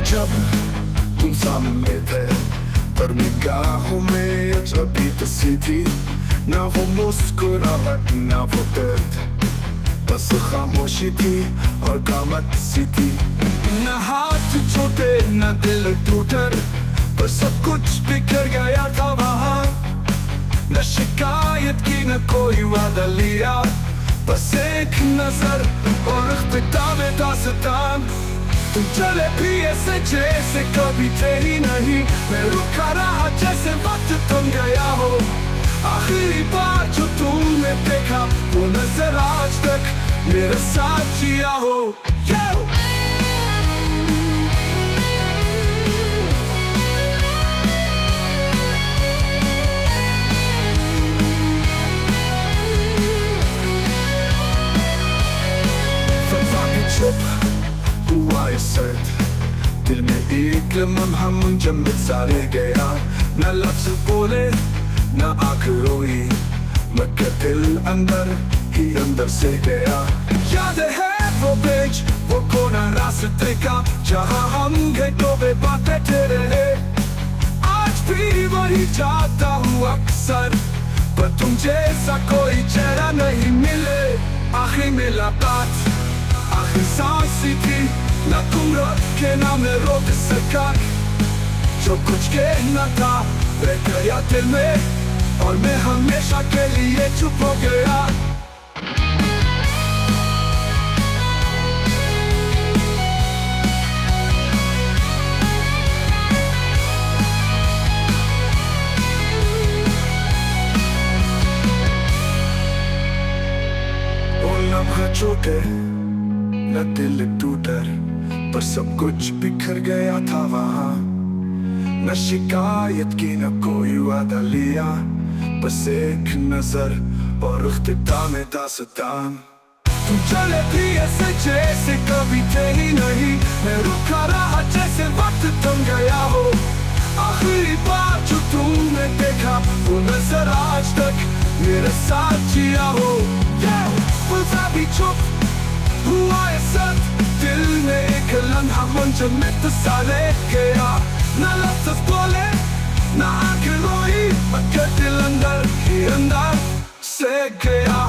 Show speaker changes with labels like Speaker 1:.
Speaker 1: जब तुम सामने थे पर निगाहों में अजनबी तस्वीर, ना वो मुस्कुराहट ना वो दर्द, बस खामोशी थी और कामत सी थी। न हाथ छूटे न दिल टूटा, पर सब कुछ बिखर गया था वहाँ। न शिकायत की न कोई वादा लिया, बस एक नजर और इख्तिताम दास्तान। तुम चले भी ऐसे जैसे कभी थे ही नहीं, मैं रुका रहा जैसे वक्त थम गया हो। आखिरी बार जो तुमने देखा वो नजर आज तक मेरे साथ जिया हो। चुप हुआ ये सर्द, दिल में एक लम्हा मुंजमद सा रह गया। न लफ्ज़ बोले न आँख रोई, मगर दिल अंदर ही अंदर से गया। याद है वो बेंच वो कोना रास्ते का, जहाँ हम घंटों पे बातें रहे। आज भी वही जाता हूँ अक्सर, पर तुम जैसा कोई चेहरा नहीं मिले। आखिरी मुलाकात आखिरी सांस थी, ना तुम रखे ना मैं रोक सका। जो कुछ कहना था रह गया दिल में, और मैं हमेशा के लिए चुप हो गया। वो लम्हा छोटे न दिल टूटा, पर सब कुछ बिखर गया था वहाँ। न शिकायत की न कोई वादा लिया, बस एक नजर और इख्तिताम दास्तान। तुम चले भी ऐसे जैसे कभी थे ही नहीं, मैं रुका रहा जैसे वक्त थम गया हो। आखिरी बार जो तुमने देखा वो नजर आज तक मेरे साथ जिया हो। बुलता भी चुप हुआ ये सब, दिल में एक लम्हा मुंजमद सा रह गया। न लफ्ज़ बोले न आँख रोई, मगर दिल अंदर ही अंदर से गया।